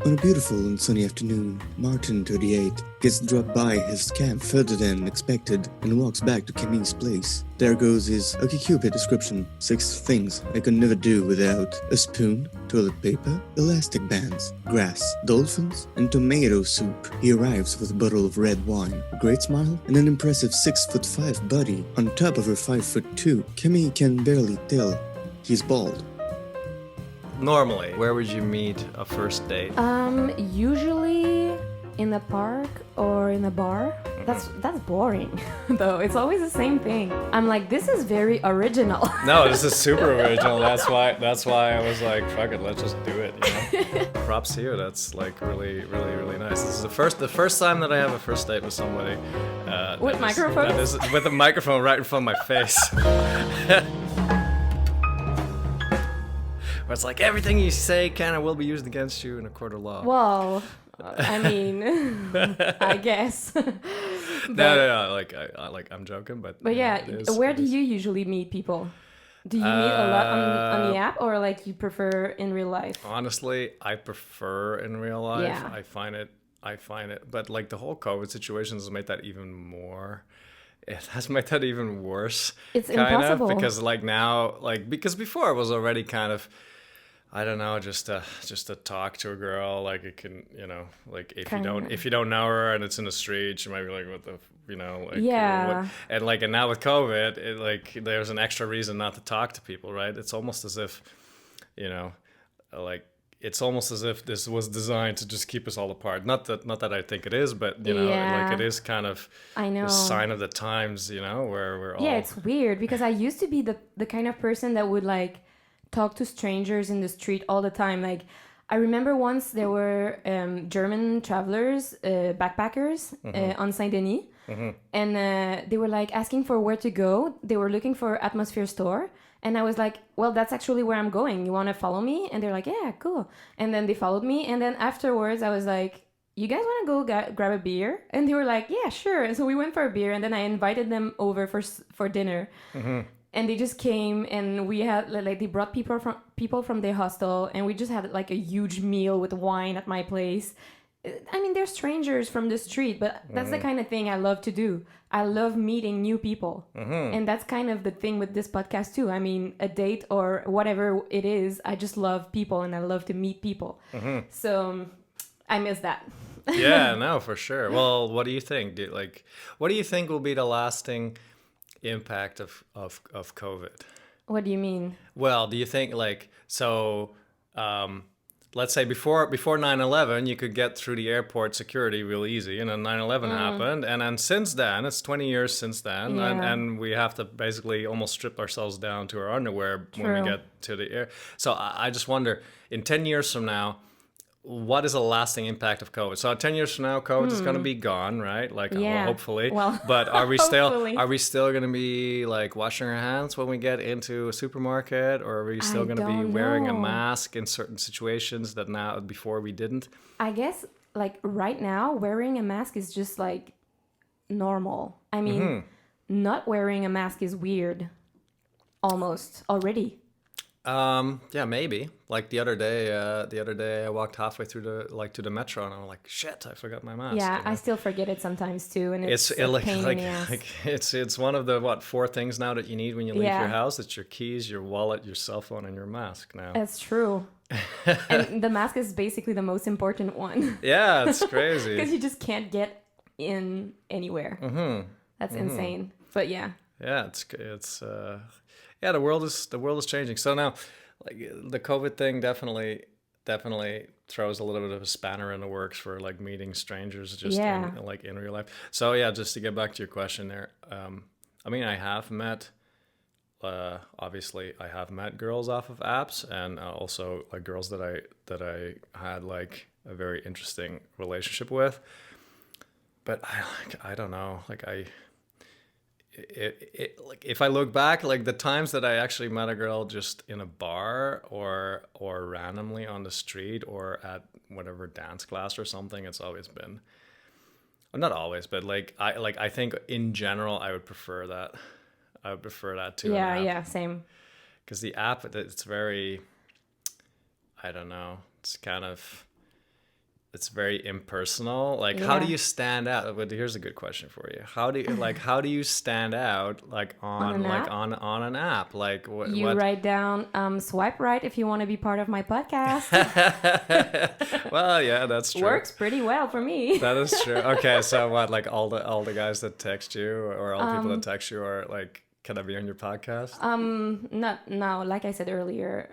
On a beautiful and sunny afternoon, Martin, 38, gets dropped by his cab further than expected and walks back to Camille's place. There goes his OkCupid description: 6 things I could never do without: a spoon, toilet paper, elastic bands, grass, dolphins, and tomato soup. He arrives with a bottle of red wine, a great smile, and an impressive 6'5" body on top of her 5'2". Camille can barely tell he's bald. Normally, where would you meet a first date? Usually in the park or in a bar. That's boring, though. It's always the same thing. I'm like, this is very original. No, this is super original. That's why I was like, fuck it, let's just do it. You know? Props to you. That's like really, really, really nice. This is the first time that I have a first date with somebody. With microphone? That is with a microphone right in front of my face. Where it's like everything you say kind of will be used against you in a court of law. Well, I mean, I guess. No. I'm joking, but yeah, where do you usually meet people? Do you meet a lot on the app, or like you prefer in real life? Honestly, I prefer in real life. Yeah. I find it, but like the whole COVID situation has made that even more. It has made that even worse. It's kind impossible of, because like now, like because before it was already kind of, I don't know, just to talk to a girl, like it can, you know, like if you don't know her and it's in the street, you might be like, what the, you know, like, yeah. And now with COVID, it, like there's an extra reason not to talk to people, right? It's almost as if, you know, like it's almost as if this was designed to just keep us all apart. Not that I think it is, but you know, like it is kind of a sign of the times, you know, where we're all. Yeah, it's weird because I used to be the kind of person that would like talk to strangers in the street all the time. Like I remember once there were German travelers, backpackers on Saint-Denis, and they were like asking for where to go. They were looking for Atmosphere Store, and I was like, well, that's actually where I'm going. You want to follow me? And they're like, yeah, cool. And then they followed me, and then afterwards I was like, you guys want to go grab a beer? And they were like, yeah, sure. And so we went for a beer, and then I invited them over for dinner. And they just came, and we had like they brought people from their hostel, and we just had like a huge meal with wine at my place. I mean, they're strangers from the street, but that's the kind of thing I love to do. I love meeting new people, and that's kind of the thing with this podcast too. I mean, a date or whatever it is, I just love people, and I love to meet people. So I miss that. Yeah, no, for sure. Well, what do you think? What do you think will be the lasting impact of COVID? What do you mean? Well, do you think like so? Let's say before 9/11, you could get through the airport security real easy, and then 9/11 happened, and then since then, it's 20 years since then, and we have to basically almost strip ourselves down to our underwear when we get to the air. So I just wonder, in 10 years from now, what is the lasting impact of COVID? So 10 years from now, COVID is going to be gone, right? Like, well, hopefully. Well, but are we still going to be like washing our hands when we get into a supermarket, or are we still going to be wearing a mask in certain situations that now before we didn't? I guess like right now, wearing a mask is just like normal. I mean, not wearing a mask is weird, almost already. Yeah, maybe. Like the other day I walked halfway through to the metro, and I'm like, shit, I forgot my mask. Yeah, you know? I still forget it sometimes too, and it's a pain in the ass. It's one of the 4 things now that you need when you leave your house. It's your keys, your wallet, your cell phone, and your mask now. That's true. And the mask is basically the most important one. Yeah, it's crazy. Because you just can't get in anywhere. That's insane. But yeah. Yeah, it's yeah, the world is changing. So now, like the COVID thing definitely throws a little bit of a spanner in the works for like meeting strangers just in real life. So yeah, just to get back to your question there, I mean, I have met, obviously, I have met girls off of apps, and also like girls that I had like a very interesting relationship with. But I don't know, like like if I look back, like the times that I actually met a girl just in a bar or randomly on the street or at whatever dance class or something, it's always been, well, not always, but I think in general I would prefer that. I would prefer that to an app. Yeah, same. Because the app, it's very, I don't know, it's kind of, it's very impersonal. Like, how do Yeah. you stand out? But here's a good question for you. How do you stand out like on an like app? on an app? Like You write down swipe right if you want to be part of my podcast. Well, yeah, that's true. Works pretty well for me. That is true. Okay, so what? Like all the guys that text you or all the people that text you are like, can I be on your podcast? Not now. Like I said earlier,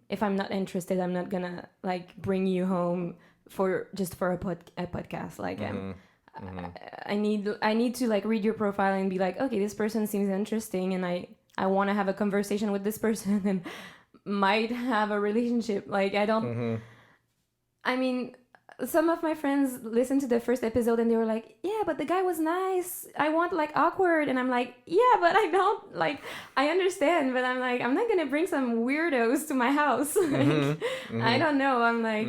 if I'm not interested, I'm not gonna like bring you home for a podcast. Like I need to like read your profile and be like, okay, this person seems interesting, and I want to have a conversation with this person and might have a relationship. Like I don't. I mean, some of my friends listened to the first episode and they were like, yeah, but the guy was nice. I want like awkward. And I'm like, yeah, but I don't like, I understand, but I'm like, I'm not going to bring some weirdos to my house. I don't know. I'm like,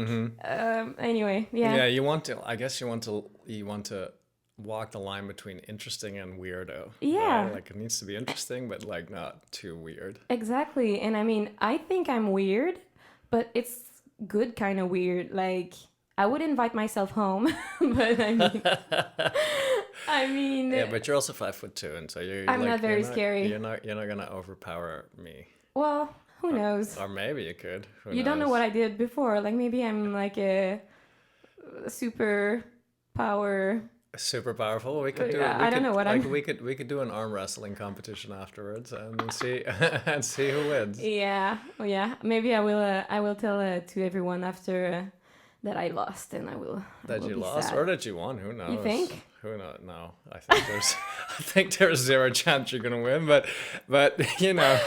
anyway, yeah. Yeah, I guess you want to walk the line between interesting and weirdo. Yeah. Right? Like it needs to be interesting, but like not too weird. Exactly. And I mean, I think I'm weird, but it's good kind of weird. Like, I would invite myself home, but I mean. Yeah, but you're also 5'2", and so I'm not very scary. You're not gonna overpower me. Well, who knows? Or maybe you could. You don't know what I did before. Like maybe I'm like a super power. Super powerful. We could do. I don't know what like, I'm. We could do an arm wrestling competition afterwards and see who wins. Yeah, well, yeah. Maybe I will tell to everyone after that I lost, and I will. That you lost sad. or that you won? Who knows? You think? Who knows? No, I think there's zero chance you're gonna win. But you know.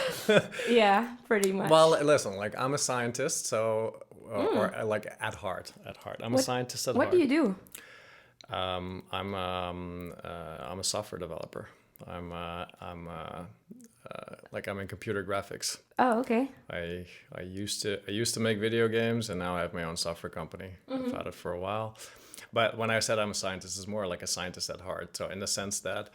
Yeah, pretty much. Well, listen. Like I'm a scientist, so or like at heart, I'm a scientist at heart. What do you do? I'm a software developer. I'm in computer graphics. Oh, okay. I used to make video games, and now I have my own software company. I've had it for a while. But when I said I'm a scientist, it's more like a scientist at heart. So in the sense that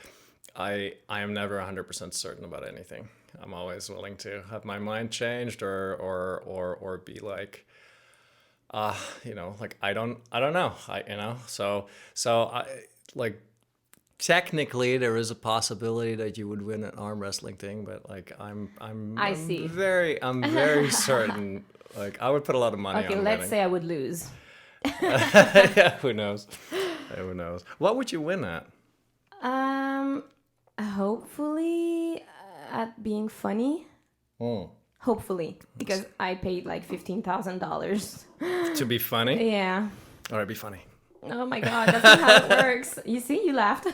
I am never 100% certain about anything. I'm always willing to have my mind changed or be like, like I don't know. So I like technically there is a possibility that you would win an arm wrestling thing, but like I'm very certain. Like I would put a lot of money on Okay, let's winning. say I would lose. Yeah, who knows? Who knows? What would you win at? Hopefully at being funny. Hopefully, because I paid like $15,000 to be funny. Yeah. All right, be funny. Oh my God, that's not how it works. You see, you laughed.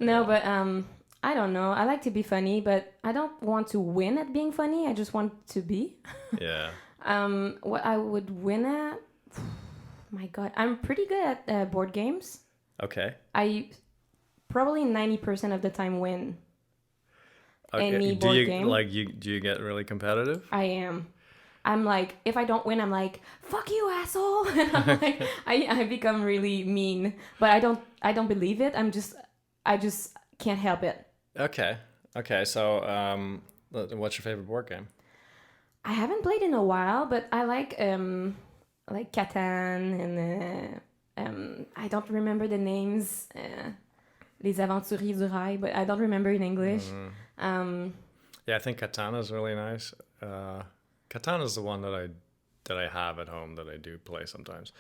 No, but I don't know. I like to be funny, but I don't want to win at being funny. I just want to be. Yeah. What I would win at? My God, I'm pretty good at board games. Okay. I probably 90% of the time win. Okay. Any board game. Do you get really competitive? I am. I'm like, if I don't win, I'm like, fuck you, asshole. And I'm like, I become really mean, but I don't believe it. I just can't help it. Okay. So, what's your favorite board game? I haven't played in a while, but I like Catan and I don't remember the names. Les Aventuriers du Rail, but I don't remember in English. Yeah, I think Katana is really nice. Katana is the one that I have at home that I do play sometimes.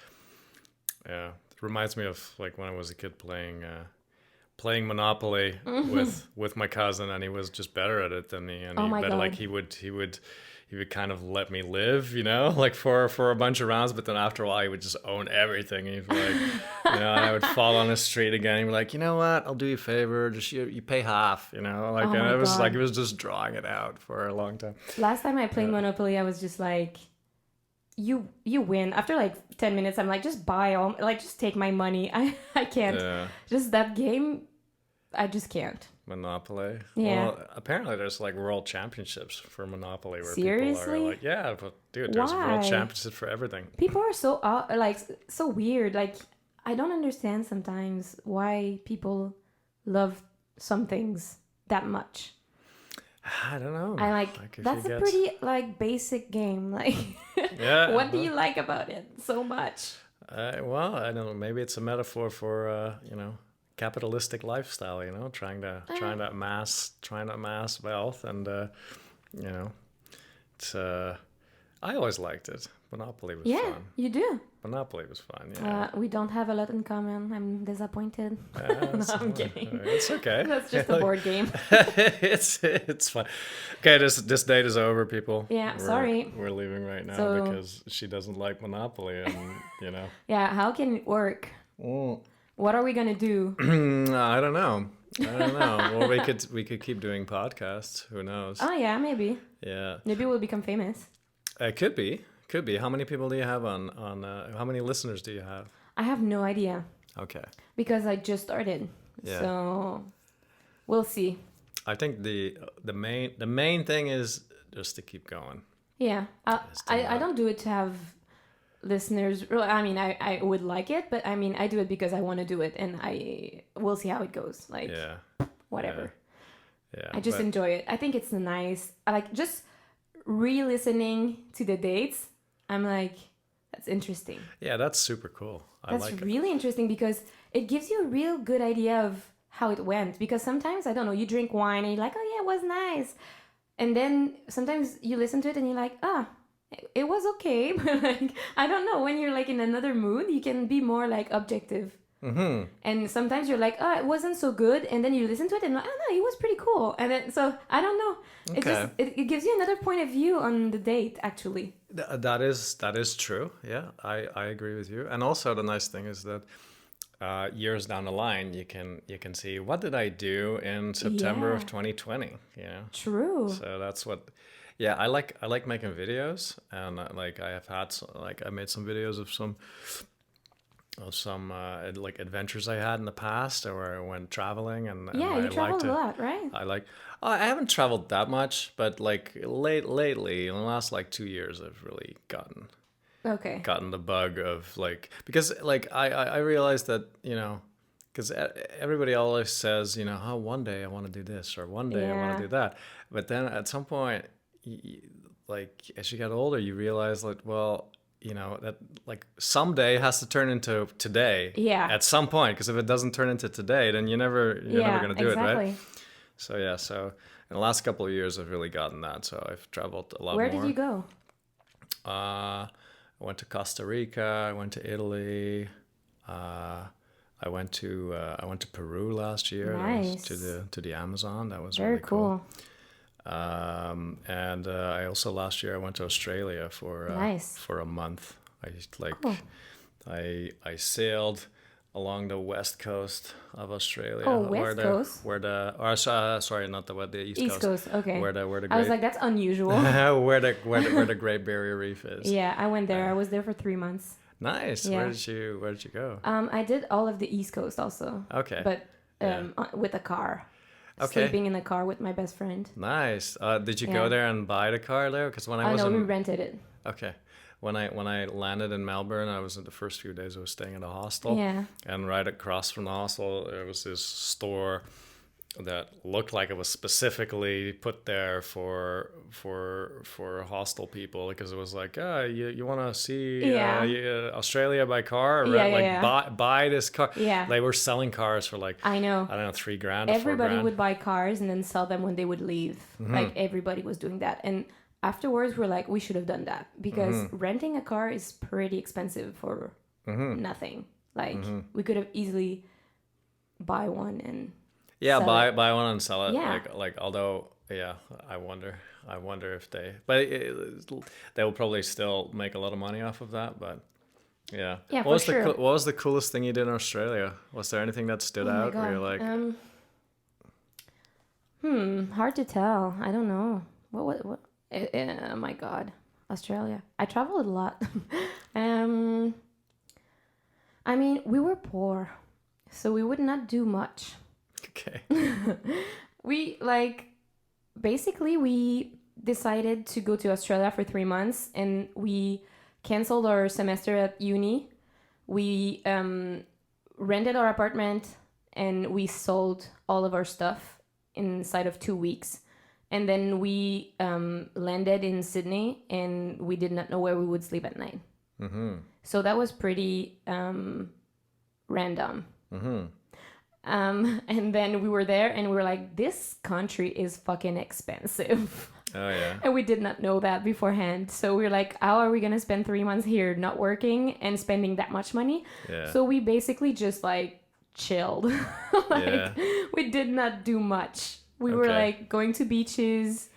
Yeah, it reminds me of like when I was a kid playing Monopoly with my cousin, and he was just better at it than me. And like he would kind of let me live, like for a bunch of rounds, but then after a while he would just own everything. And he'd be like, and I would fall on the street again. He'd be like, you know what? I'll do you a favor. Just you pay half, and it was like, it was just drawing it out for a long time. Last time I played Monopoly, I was just like, you win. After like 10 minutes, I'm like, just buy all, like just take my money. I can't. Yeah. Just that game, I just can't. Monopoly. Yeah. Well, apparently there's like world championships for Monopoly where Seriously? people are like, yeah, but dude, there's world championships for everything. People are so so weird. Like I don't understand sometimes why people love some things that much. I don't know. I like if that's you a get- pretty like basic game. Like, Yeah. what do you like about it so much? Well, I don't know. Maybe it's a metaphor for capitalistic lifestyle. Trying to amass wealth, and it's. I always liked it. Monopoly was Yeah, fun. you do. Monopoly was fun. Yeah. We don't have a lot in common. I'm disappointed. No, I'm kidding. It's okay. That's just a board game. it's fun. Okay, this date is over, people. Yeah, sorry. We're leaving right now So- because she doesn't like Monopoly, and Yeah, how can it work? Mm. What are we gonna do? I don't know. Well, we could keep doing podcasts. Who knows? Oh yeah, maybe. Yeah, Maybe we'll become famous. it could be. Could be. How many people do you have on? How many listeners do you have? I have no idea Okay. because I just started. Yeah. So we'll see. I think the main thing is just to keep going. Yeah, Just do I that. don't do it to have listeners. I mean, I would like it, but I mean, I do it because I want to do it, and we'll see how it goes. Like, Yeah. whatever. Yeah. I just but- enjoy it. I think it's nice. I like just re-listening to the dates. I'm like, that's interesting. Yeah, that's super cool. I That's like it. really interesting because it gives you a real good idea of how it went. Because sometimes, I don't know, you drink wine and you're like, oh yeah, it was nice. And then sometimes you listen to it and you're like, it was okay. But like, I don't know, when you're like in another mood, you can be more like objective. Mm-hmm. And sometimes you're like, oh, it wasn't so good. And then you listen to it and like, oh no, it was pretty cool. And then, so I don't know. It Okay. just, it gives you another point of view on the date, actually. That is true. Yeah, I agree with you. And also the nice thing is that years down the line, you can see what did I do in September of Yeah. 2020. True. So that's what. Yeah, I like making videos, and like I have had I made some videos of some like adventures I had in the past, or I went traveling, and Yeah, I you like traveled to- a lot, right? I haven't traveled that much, but like lately in the last like 2 years, I've really Okay. gotten the bug of like, because like I realized that because everybody always says oh, one day I want to do this, or one day I want Yeah. to do that, but then at some point like as you get older you realize like, well, that like someday has to turn into today. Yeah. At some point, because if it doesn't turn into today, then you're never gonna do it, right? So yeah, so in the last couple of years I've really gotten that. So I've traveled a lot Where more. did you go? I went to Costa Rica. I went to Italy. I went to Peru last year. That was Nice. to the Amazon. That was Very really cool. cool. And I also last year I went to Australia for Nice. for a month. I Cool. I sailed along the west coast of Australia. Oh, West Coast? Where the sorry, not the East, East Coast. Okay. Where the I was like, that's unusual. where the Great Barrier Reef is. Yeah, I went there. I was there for 3 months. Nice. Yeah. Where did you go? I did all of the East Coast also, Okay. but Yeah. With a car. Okay. Sleeping in a car with my best friend. Nice. Did you go Yeah. there and buy the car there? Because when I Oh was no, in we rented it. okay, when I landed in Melbourne, I was in the first few days I was staying at a hostel. Yeah. And right across from the hostel, there was this store that looked like it was specifically put there for hostel people, because it was like, you want to see Australia by car, Yeah, like yeah. buy this car. Yeah. They were selling cars for like I know. I don't know, $3,000 or Everybody $4,000. would buy cars and then sell them when they would leave. Mm-hmm. Like everybody was doing that. And afterwards we're like, we should have done that, because Mm-hmm. renting a car is pretty expensive for Mm-hmm. nothing. Like we could have easily buy one and Yeah, sell buy one and sell it. Yeah. Like although I wonder if they will probably still make a lot of money off of that, but yeah. Yeah, what was for sure. what was the coolest thing you did in Australia? Was there anything that stood Oh my out where you're God. like Hard to tell. I don't know. What? Oh my God. Australia. I traveled a lot. I mean, we were poor, so we would not do much. okay. We basically we decided to go to Australia for 3 months, and we canceled our semester at uni. We rented our apartment, and we sold all of our stuff inside of 2 weeks. And then we landed in Sydney, and we did not know where we would sleep at night. So that was pretty random. And then we were there, and we were like, this country is fucking expensive. Oh, yeah. And we did not know that beforehand. So we were like, how are we going to spend 3 months here not working and spending that much money? Yeah. So we basically just like chilled. We did not do much. We were like going to beaches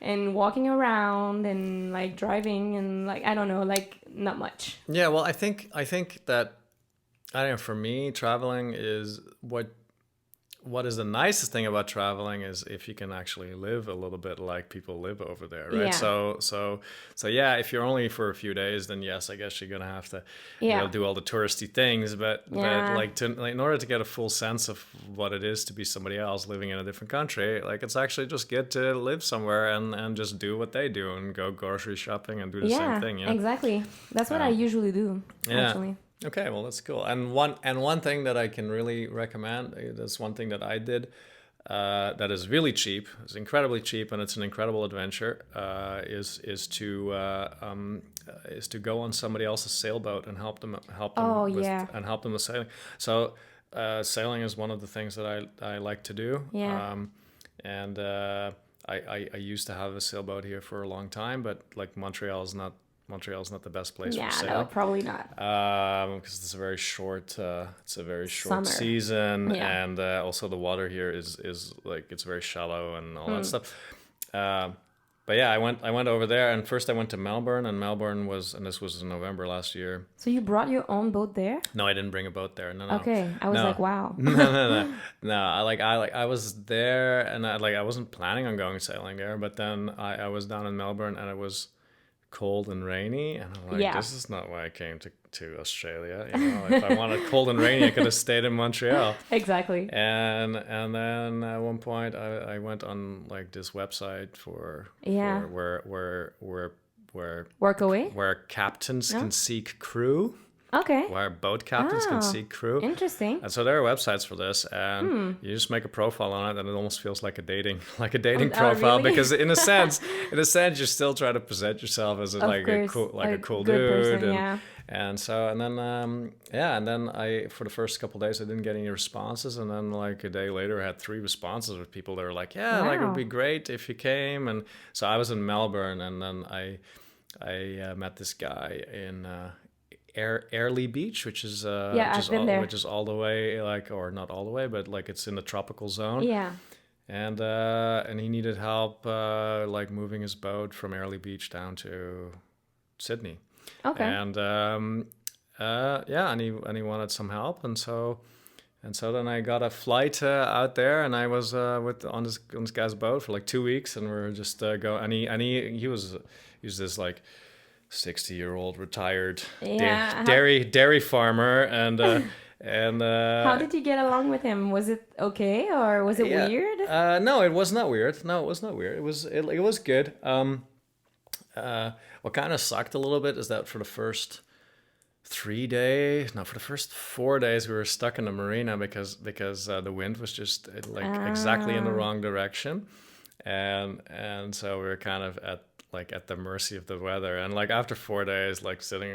and walking around and like driving and like, I don't know, like not much. Yeah, well, I think that, I don't know, for me, traveling is what is the nicest thing about traveling is if you can actually live a little bit like people live over there, right? Yeah. So yeah, if you're only for a few days, then yes, I guess you're gonna have to do all the touristy things, but like in order to get a full sense of what it is to be somebody else living in a different country, like it's actually just good to live somewhere and just do what they do and go grocery shopping and do the same thing. You know? Exactly. That's what I usually do. Actually. Okay, well, that's cool. And one thing that I can really recommend, that's one thing that I did that is really cheap. It's incredibly cheap, and it's an incredible adventure. Is to go on somebody else's sailboat and help them with sailing. So sailing is one of the things that I like to do. Yeah. And I used to have a sailboat here for a long time, but like Montreal's not the best place for sailing. No, probably not. Because it's a very short Summer. season, and also the water here is like it's very shallow and all that stuff. But yeah, I went over there, and first I went to Melbourne, and this was in November last year. So you brought your own boat there? No, I didn't bring a boat there. No. Okay, I was like, wow. No. I was there, and I wasn't planning on going sailing there, but then I was down in Melbourne, and it was cold and rainy, and I'm like, this is not why I came to Australia. You know, if I wanted cold and rainy, I could have stayed in Montreal. Exactly. And then at one point, I went on like this website for where Workaway, where captains can seek crew. Okay. Where boat captains can seek crew. Interesting. And so there are websites for this, and you just make a profile on it, and it almost feels like a dating profile, really? because in a sense, you still try to present yourself as a cool dude, person, and then I for the first couple of days I didn't get any responses, and then like a day later I had 3 responses with people that were like, like it would be great if you came, and so I was in Melbourne, and then I met this guy in. Airlie Beach, which is which is all the way or not all the way, but like it's in the tropical zone. Yeah. And he needed help moving his boat from Airlie Beach down to Sydney. Okay. And and he wanted some help, and so then I got a flight out there, and I was on this guy's boat for like 2 weeks, and we were just going. And he was this like 60-year-old retired dairy farmer, and how did you get along with him? Was it okay, or was it weird? No, it was not weird. It was good. What kind of sucked a little bit is that for the first 4 days we were stuck in the marina because the wind was just exactly in the wrong direction, and so we were kind of at the mercy of the weather, and like after 4 days, like sitting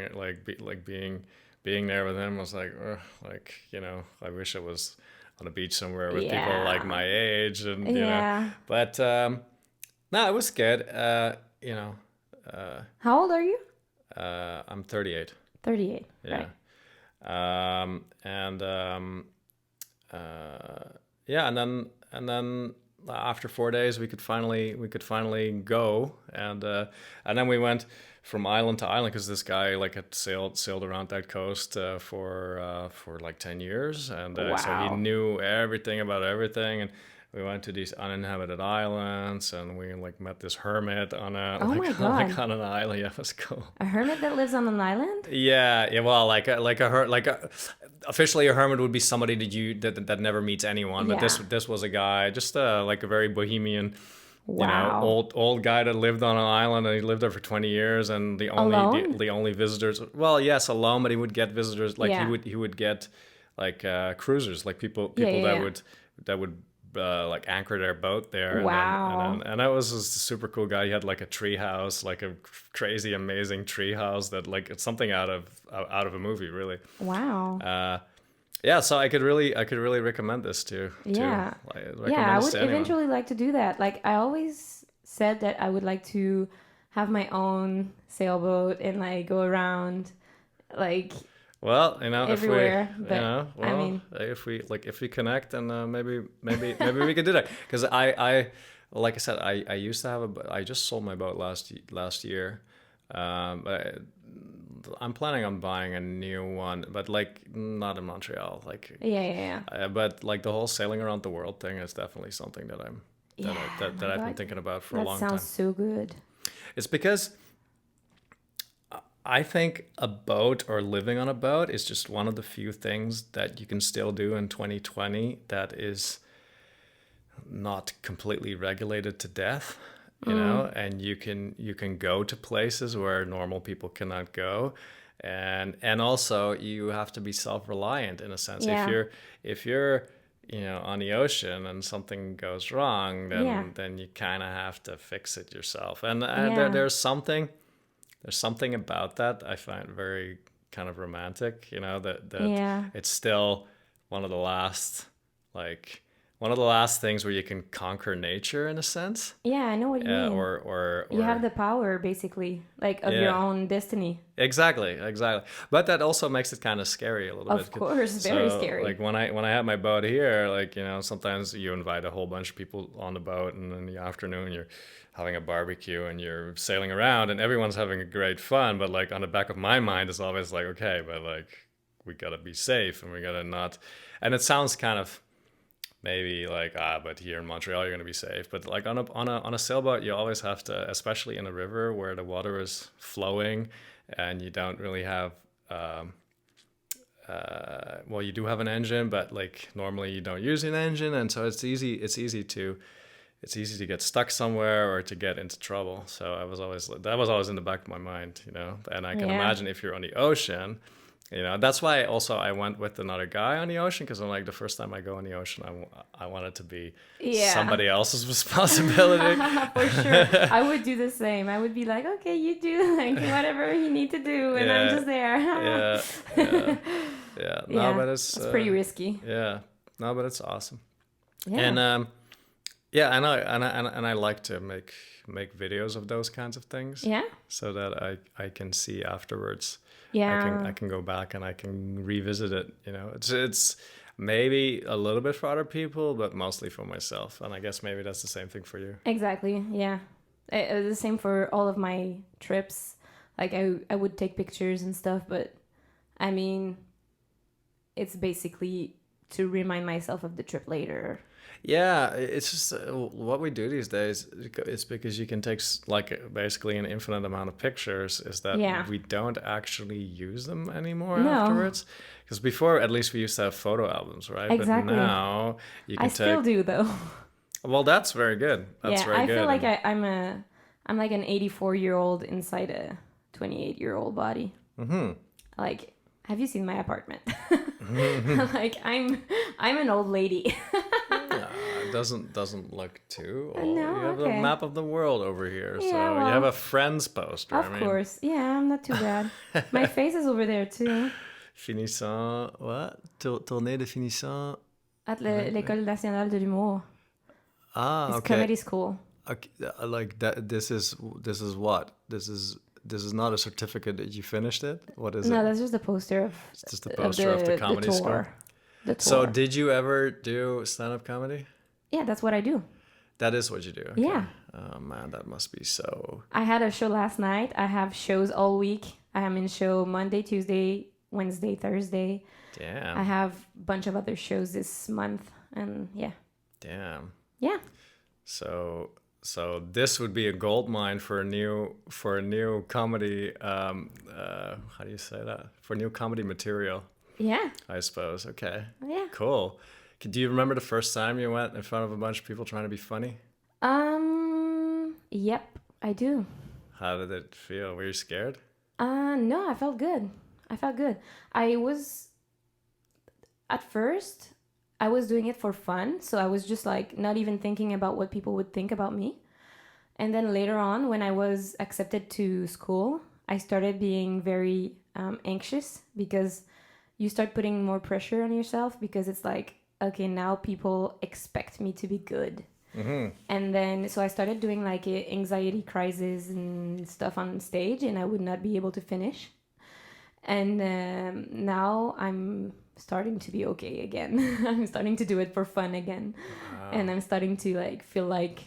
being there with him was like, I wish I was on a beach somewhere with people like my age, and you know, but no, it was good. How old are you? I'm 38. 38. Yeah. Right. And then after 4 days, we could finally go, and then we went from island to island because this guy had sailed around that coast for like 10 years, and so he knew everything about everything, and we went to these uninhabited islands, and we met this hermit on on an island. Yeah, it was cool. A hermit that lives on an island? Yeah. Well, officially a hermit would be somebody that never meets anyone, but this was a guy, just a very bohemian, old guy that lived on an island, and he lived there for 20 years, and the only visitors. Well, yes, alone, but he would get visitors. He would get cruisers, people that would like anchor their boat there. Wow. And that was just a super cool guy. He had like a tree house, like a crazy, amazing tree house that like it's something out of a movie, really. Wow. Yeah, so I could really recommend this to Yeah. recommend Yeah, I this would to anyone. eventually like to do that. Like I always said that I would like to have my own sailboat and like go around like Well, you know, everywhere. if we, But you know, I well, mean, if we connect, and maybe we could do that. Because I like I said, I used to have I just sold my boat last year. But I'm planning on buying a new one, but like not in Montreal. Like, yeah. but like the whole sailing around the world thing is definitely something that Yeah, that my I've been God. thinking about for a That long sounds time. so good. It's because I think a boat or living on a boat is just one of the few things that you can still do in 2020 that is not completely regulated to death, you know, and you can go to places where normal people cannot go. And also you have to be self-reliant in a sense. Yeah. If you're you know on the ocean and something goes wrong, then you kind of have to fix it yourself. And Yeah. there's something about that I find very kind of romantic, you know, that Yeah. it's still one of the last things where you can conquer nature in a sense. Yeah, I know what you mean. Or You have the power, basically, like of your Yeah. own destiny. Exactly. But that also makes it kind of scary a little bit. Of course, very scary. Like when I have my boat here, like, you know, sometimes you invite a whole bunch of people on the boat, and in the afternoon you're having a barbecue and you're sailing around and everyone's having a great fun. But like on the back of my mind is always like, okay, but like we gotta be safe and we gotta not. And it sounds kind of maybe like but here in Montreal you're gonna be safe. But like on a sailboat, you always have to, especially in a river where the water is flowing and you don't really have well, you do have an engine, but like normally you don't use an engine, and so it's easy to get stuck somewhere or to get into trouble. So that was always in the back of my mind, you know. And I can Yeah. imagine if you're on the ocean, you know, that's why also I went with another guy on the ocean, because I'm like, the first time I go on the ocean, I want it to be Yeah. somebody else's responsibility. For sure. I would do the same. I would be like, okay, you do like whatever you need to do, and I'm Yeah. just there. Yeah. No, Yeah, but it's pretty risky. Yeah. No, but it's awesome. Yeah. And yeah, and I like to make videos of those kinds of things. Yeah. So that I can see afterwards. Yeah. I can go back and I can revisit it. You know, it's maybe a little bit for other people, but mostly for myself. And I guess maybe that's the same thing for you. Exactly. Yeah. The same for all of my trips. Like I would take pictures and stuff, but I mean, it's basically to remind myself of the trip later. Yeah, it's just what we do these days. It's because you can take like basically an infinite amount of pictures. Is that Yeah. we don't actually use them anymore No. afterwards? Because before, at least we used to have photo albums, right? Exactly. But now you can I still do though. Well, that's very good. That's yeah, very I good. feel like I'm like an 84-year-old inside a 28-year-old body. Mm-hmm. Like, have you seen my apartment? Like I'm an old lady. It doesn't look too No, old. You have okay. a map of the world over here, Yeah, so you well, have a Friends poster. Of course. Yeah, I'm not too bad. My face is over there too. Finissant, what? Tournée de finissant. At l'École nationale de l'humour. Ah, It's okay. comedy school. Okay, like that. This is what? This is not a certificate that you finished it. What is No, it? that's just a poster of It's just a poster of the comedy school. tour. The tour. So, did you ever do stand-up comedy? Yeah, that's what I do. That is what you do. Okay. Yeah. Oh man, that must be so. I had a show last night. I have shows all week. I am in show Monday, Tuesday, Wednesday, Thursday. Damn. I have a bunch of other shows this month, and yeah. Damn. Yeah. So this would be a gold mine for a new comedy. How do you say that? For new comedy material, Yeah. I suppose. Okay. Yeah. Cool. Do you remember the first time you went in front of a bunch of people trying to be funny? Yep, I do. How did it feel? Were you scared? No, I felt good. I was, at first, I was doing it for fun. So I was just like not even thinking about what people would think about me. And then later on, when I was accepted to school, I started being very anxious because you start putting more pressure on yourself because it's like, okay, now people expect me to be good. Mm-hmm. And then, so I started doing like a anxiety crisis and stuff on stage, and I would not be able to finish. And now I'm starting to be okay again. I'm starting to do it for fun again. Wow. And I'm starting to like feel like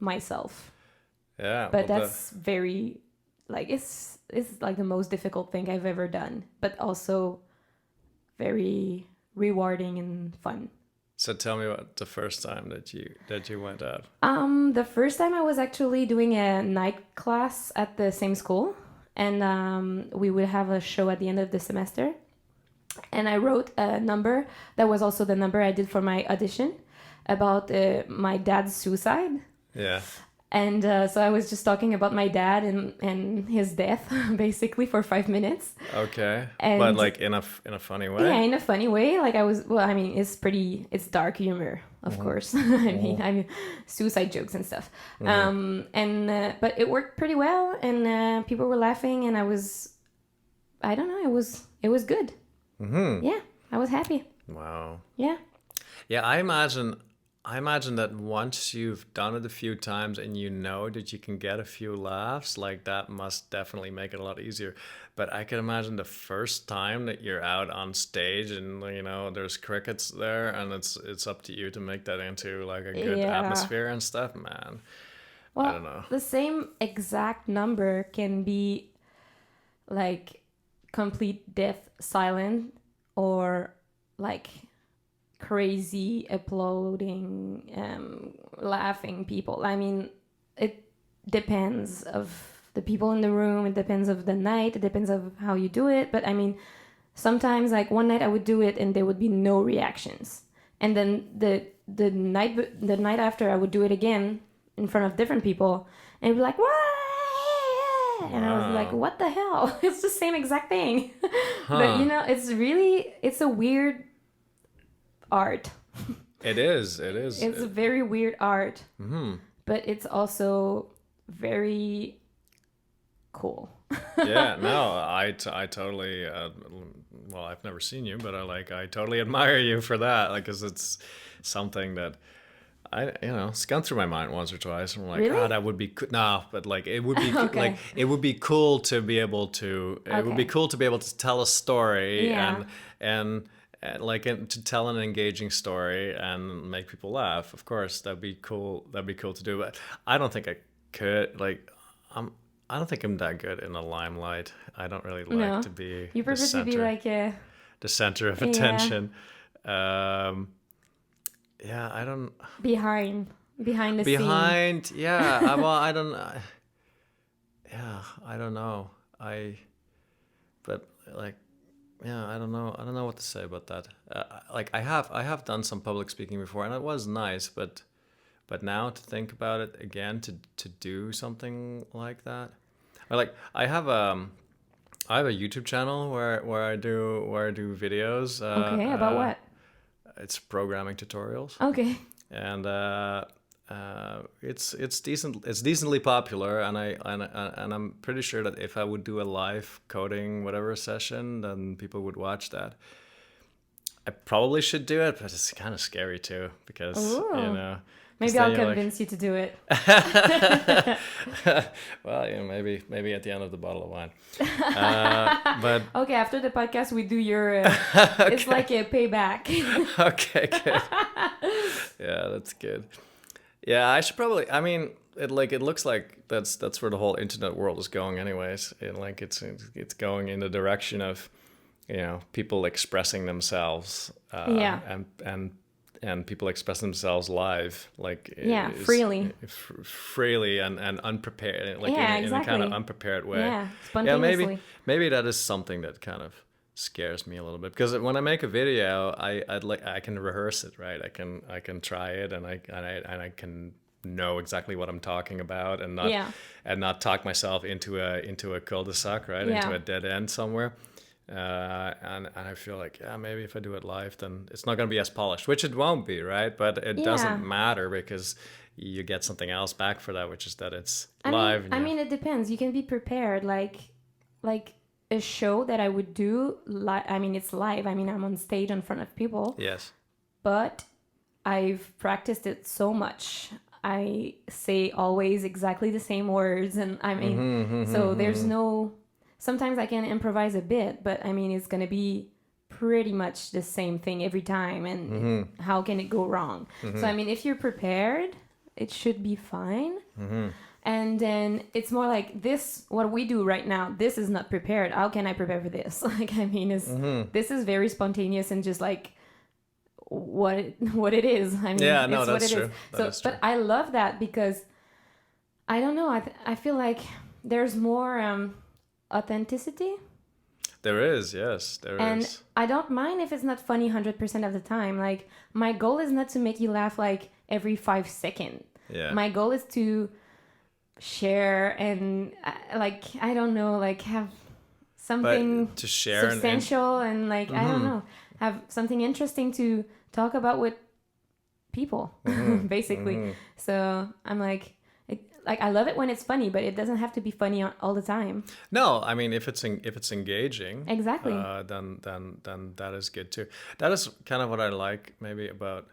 myself. Yeah. But that's very, like, it's like the most difficult thing I've ever done, but also very rewarding and fun. So tell me about the first time that you went out. The first time I was actually doing a night class at the same school, and we would have a show at the end of the semester. And I wrote a number that was also the number I did for my audition about my dad's suicide. Yeah. And so I was just talking about my dad and his death, basically, for 5 minutes. Okay. And but like in a funny way. Yeah, in a funny way. Like I mean, it's dark humor, of course. I mean, suicide jokes and stuff. But it worked pretty well, and people were laughing, and I don't know, it was good. Mm-hmm. Yeah, I was happy. Wow. Yeah. Yeah, I imagine that once you've done it a few times and you know that you can get a few laughs, like that must definitely make it a lot easier. But I can imagine the first time that you're out on stage and there's crickets there and it's up to you to make that into like a good atmosphere and stuff, man. Well, I don't know. The same exact number can be like complete death silent or like crazy applauding laughing people. I mean, it depends of the people in the room, it depends of the night, it depends of how you do it. But I mean, sometimes like one night I would do it and there would be no reactions, and then the night after I would do it again in front of different people and it'd be like, "Wah!" And I was like, what the hell? It's the same exact thing. But it's a weird art. It is. It's a very weird art. Mm-hmm. But it's also very cool. Yeah, no, I totally. Well, I've never seen you, but I totally admire you for that. Like, 'cause it's something that it's gone through my mind once or twice. And I'm like, really? that would be no, but like it would be Okay. like it would be cool to be able to. It would be cool to be able to tell a story and like to tell an engaging story and make people laugh. Of course, that'd be cool. That'd be cool to do. But I don't think I could. Like, I don't think I'm that good in the limelight. I don't really like to be. You prefer to be like the center of attention. Yeah, I don't. Behind the scene. Yeah. Well, I don't. Yeah, I don't know. But like. Yeah, I don't know. I don't know what to say about that. Like I have done some public speaking before, and it was nice. But now to think about it again, to do something like that, or like I have a YouTube channel where I do videos. Okay, about what? It's programming tutorials. Okay. And it's decent. It's decently popular, and I'm pretty sure that if I would do a live coding whatever session, then people would watch that. I probably should do it, but it's kind of scary too because maybe I'll convince you to do it. Well, maybe at the end of the bottle of wine. But okay, after the podcast, we do your. It's like a payback. Okay, good. Yeah, that's good. Yeah, I should probably. I mean, it looks like that's where the whole internet world is going, anyways. It's going in the direction of, people expressing themselves. And people express themselves live, like freely, freely and unprepared, like in a kind of unprepared way. Yeah, spontaneously. Yeah, maybe that is something that kind of scares me a little bit, because when I make a video, I can rehearse it, right? I can try it, and I can know exactly what I'm talking about, and not talk myself into a cul-de-sac, right? Into a dead end somewhere. and I feel like, yeah, maybe if I do it live, then it's not going to be as polished, which it won't be, right? But it doesn't matter because you get something else back for that, which is that it's live. I mean, it depends. You can be prepared, like a show that I would do. I mean, it's live. I mean, I'm on stage in front of people. Yes. But I've practiced it so much. I say always exactly the same words, and I mean, so there's no. Sometimes I can improvise a bit, but I mean, it's going to be pretty much the same thing every time. And how can it go wrong? So, I mean, if you're prepared, it should be fine. And then it's more like this, what we do right now, this is not prepared. How can I prepare for this? Like, I mean, this is very spontaneous and just like what it is. I mean, yeah, no, it's that's what it true. is. That is true. But I love that because, I don't know, I feel like there's more... authenticity. There is, yes, there is. And I don't mind if it's not funny 100% of the time. Like, my goal is not to make you laugh like every 5 seconds. Yeah. My goal is to share and like, I don't know, like have something but to share substantial and like, I don't know, have something interesting to talk about with people, basically. So I'm like, I love it when it's funny, but it doesn't have to be funny all the time. No, I mean if it's engaging, exactly, then that is good too. That is kind of what I like maybe about.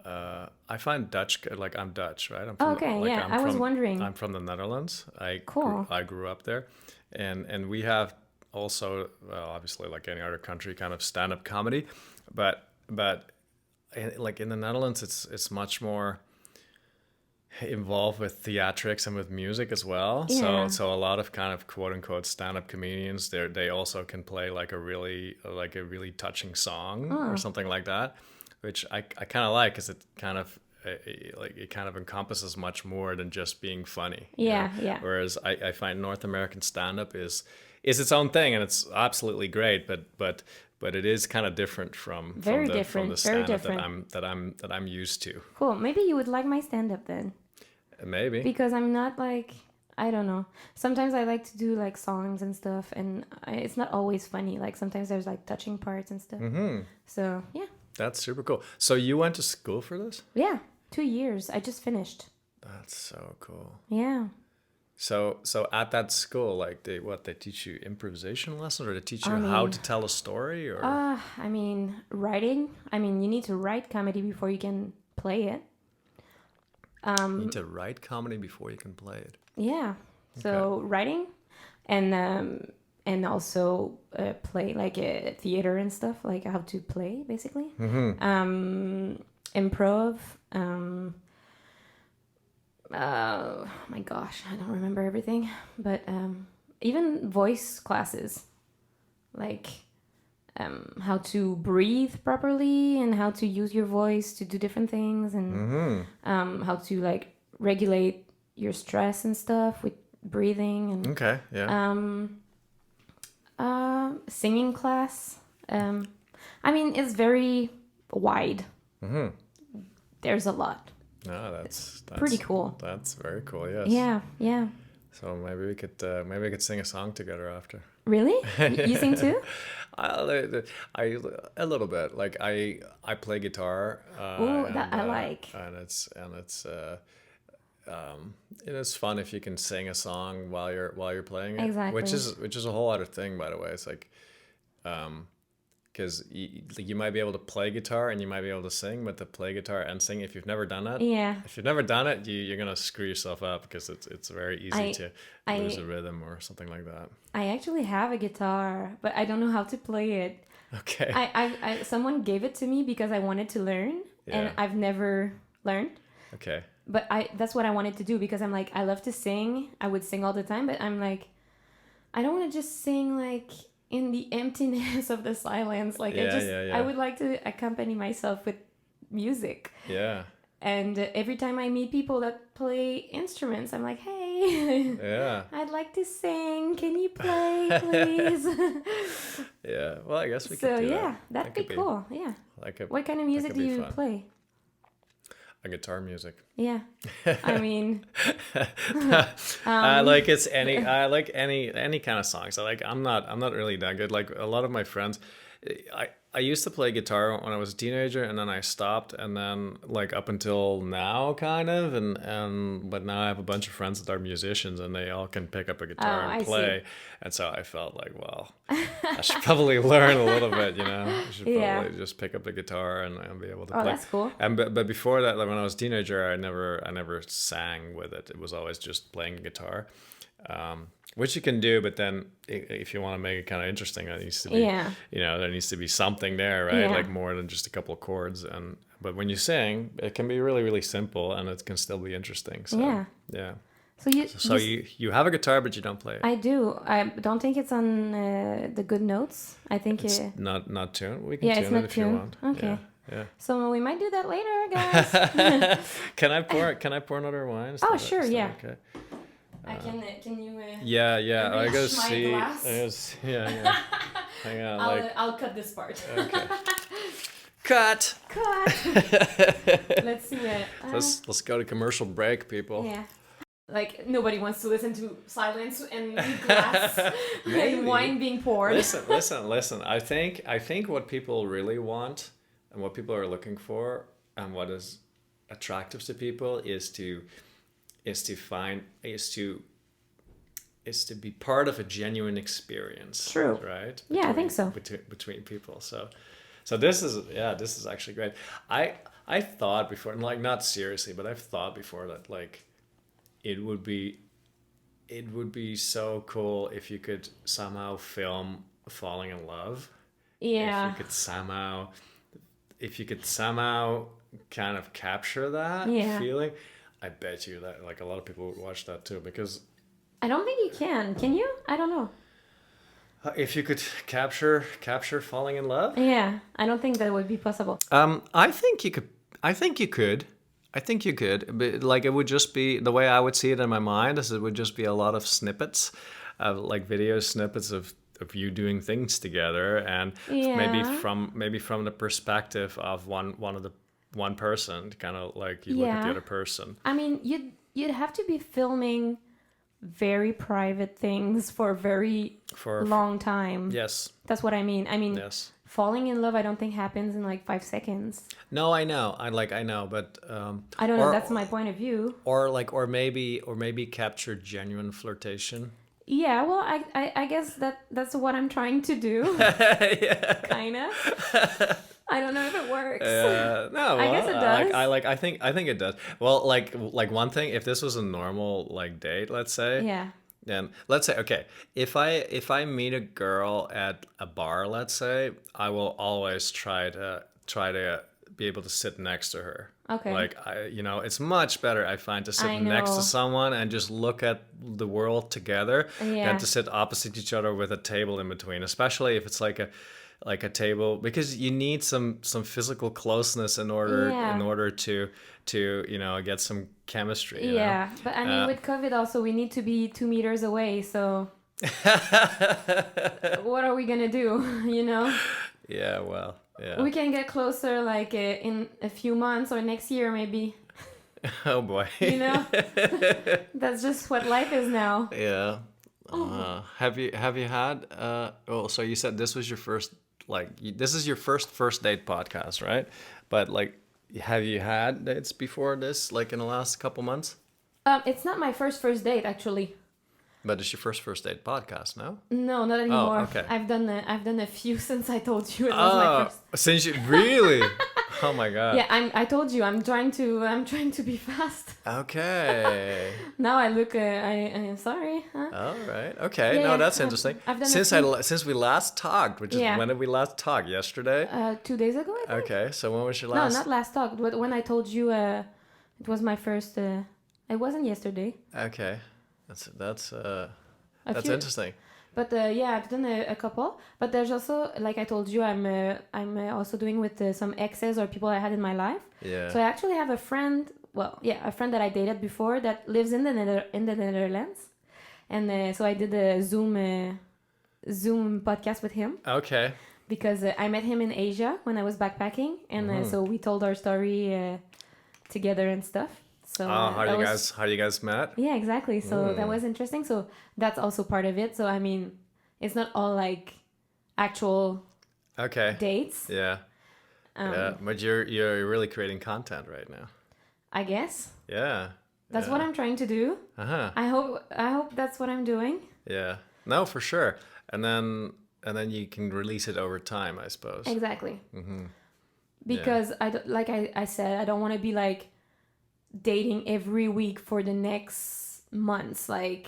I find Dutch, like I'm Dutch, right? I'm from, I was wondering. I'm from the Netherlands. Cool. I grew up there, and we have also, well, obviously like any other country, kind of stand-up comedy, but like in the Netherlands, it's much more involved with theatrics and with music as well. Yeah. So a lot of kind of quote unquote stand-up comedians, they also can play like a really touching song or something like that, which I kind of like because it kind of it kind of encompasses much more than just being funny. Yeah, you know? yeah. Whereas I find North American stand-up is its own thing, and it's absolutely great, but it is kind of different from the stand-up that I'm used to. Cool. Maybe you would like my stand-up then. Maybe. Because I'm not like, I don't know. Sometimes I like to do like songs and stuff, and it's not always funny. Like sometimes there's like touching parts and stuff. So yeah. That's super cool. So you went to school for this? Yeah, 2 years. I just finished. That's so cool. Yeah. So at that school, like they teach you improvisation lessons, or they teach you how to tell a story, or? I mean, writing. I mean, you need to write comedy before you can play it. You need to write comedy before you can play it. Yeah. So writing, and also play like theater and stuff, like how to play basically. Improv. My gosh, I don't remember everything, but even voice classes, like how to breathe properly and how to use your voice to do different things, and how to like regulate your stress and stuff with breathing, and singing class. I mean, it's very wide. There's a lot. No, that's pretty cool. That's very cool. Yes. Yeah. So maybe we could sing a song together after. Really? You sing too? I a little bit. Like I play guitar. That I like. And it's fun if you can sing a song while you're playing it. Exactly. Which is a whole other thing, by the way. It's like, because you might be able to play guitar and you might be able to sing, but to play guitar and sing, if you've never done that, if you've never done it, you're gonna screw yourself up, because it's very easy to lose a rhythm or something like that. I actually have a guitar, but I don't know how to play it. Okay. I someone gave it to me because I wanted to learn, and I've never learned. Okay. But that's what I wanted to do, because I'm like, I love to sing. I would sing all the time, but I'm like, I don't want to just sing like in the emptiness of the silence. Like I would like to accompany myself with music. Yeah. And every time I meet people that play instruments, I'm like, hey, I'd like to sing. Can you play, please? Yeah. Well, I guess we could do that. So yeah, that'd be cool. Yeah. What kind of music do you play? guitar music. Yeah. I mean, I like any kind of songs. I'm not really that good. Like a lot of my friends, I used to play guitar when I was a teenager, and then I stopped, and then like up until now, kind of, and but now I have a bunch of friends that are musicians, and they all can pick up a guitar and I play, and so I felt like, well, I should probably learn a little bit, I should probably just pick up the guitar and be able to play. Oh, that's cool. And but before that, like when I was a teenager, I never sang with it. It was always just playing guitar. Which you can do, but then if you want to make it kind of interesting, it needs to be, there needs to be something there, right? Yeah. Like more than just a couple of chords. But when you sing, it can be really, really simple, and it can still be interesting. So, yeah. So you have a guitar, but you don't play it. I do. I don't think it's on the good notes. I think it's not tuned. We can it's tune not it if tuned. you want. Okay. Yeah. So we might do that later, guys. Can I pour another wine? Oh, sure. Yeah. Okay. Can you? Yeah. I gotta my see. glass? Yeah. Hang on. I'll cut this part. Okay. Cut. Let's see it. Let's go to commercial break, people. Yeah. Like nobody wants to listen to silence and glass and wine being poured. Listen. I think what people really want and what people are looking for and what is attractive to people is to be part of a genuine experience. True. Right? I think so. Between people. So this is actually great. I thought before, and like not seriously, but I've thought before that like it would be so cool if you could somehow film falling in love. Yeah. If you could somehow kind of capture that feeling. I bet you that like a lot of people would watch that too, because I don't think you can. Can you? I don't know. If you could capture falling in love? Yeah, I don't think that would be possible. I think you could. But like it would just be the way I would see it in my mind is it would just be a lot of snippets, like video snippets of you doing things together, and maybe from the perspective of one person, kind of like you look at the other person. I mean, you'd have to be filming very private things for a very long time. Yes. That's what I mean. Yes. Falling in love, I don't think happens in like 5 seconds. No, I know. I know, but I don't know. That's my point of view. Or maybe capture genuine flirtation. Yeah, well, I guess that's what I'm trying to do. Yeah. Kind of. I don't know if it works. No, I guess it does. I think it does. Well, like one thing, if this was a normal like date, let's say. Yeah. Then let's say, okay, if I meet a girl at a bar, let's say, I will always try to be able to sit next to her. Okay. Like it's much better, I find, to sit next to someone and just look at the world together than to sit opposite each other with a table in between, especially if it's like a table, because you need some physical closeness in order to get some chemistry. Yeah, but I mean with COVID also we need to be 2 meters away, so what are we gonna do? Yeah, well, yeah. We can get closer like in a few months or next year maybe. Oh boy. That's just what life is now. Yeah. Have you had so you said this was your first this is your first date podcast, right? But like, have you had dates before this, like in the last couple months? It's not my first date actually. But it's your first date podcast, no? No, not anymore. Oh, okay. I've done a few since I told you it was my first. Since you really? Oh my god. Yeah, I told you I'm trying to be fast. Okay. Now I look. I am sorry. Huh? All right. Okay. Yeah, that's interesting. I've done since we last talked, which is when did we last talk? Yesterday. 2 days ago, I think. Okay. So when was your last? No, not last talk. But when I told you, it was my first. It wasn't yesterday. Okay. That's interesting. But I've done a couple. But there's also, like I told you, I'm also doing with some exes or people I had in my life. Yeah. So I actually have a friend. Well, yeah, a friend that I dated before that lives in the Netherlands, and so I did a Zoom podcast with him. Okay. Because I met him in Asia when I was backpacking, and so we told our story together and stuff. So how you guys met? Yeah, exactly. So that was interesting. So that's also part of it. So I mean, it's not all like actual dates. Yeah. Yeah, but you're really creating content right now. I guess. Yeah. That's what I'm trying to do. Uh-huh. I hope that's what I'm doing. Yeah. No, for sure. And then you can release it over time, I suppose. Exactly. Because I said, I don't want to be like dating every week for the next months. Like,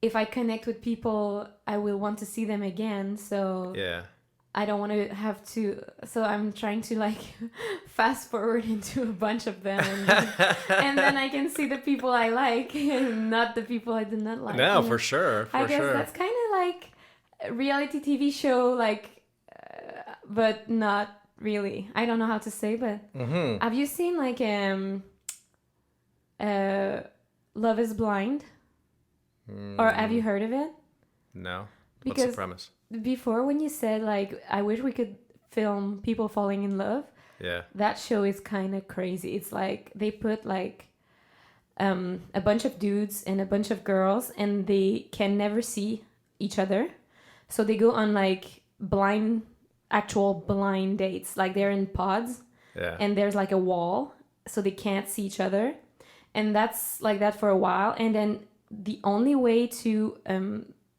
if I connect with people, I will want to see them again. So yeah, I don't want to have to. So I'm trying to like fast forward into a bunch of them, and then I can see the people I like and not the people I did not like. No, for sure. I guess that's kind of like a reality TV show, like, but not really. I don't know how to say, but have you seen like Love is Blind? Or have you heard of it? No. Because what's the premise? Before, when you said like, I wish we could film people falling in love, yeah, that show is kind of crazy. It's like they put like a bunch of dudes and a bunch of girls, and they can never see each other, so they go on like actual blind dates. Like they're in pods, and there's like a wall, so they can't see each other, and that's like that for a while. And then the only way to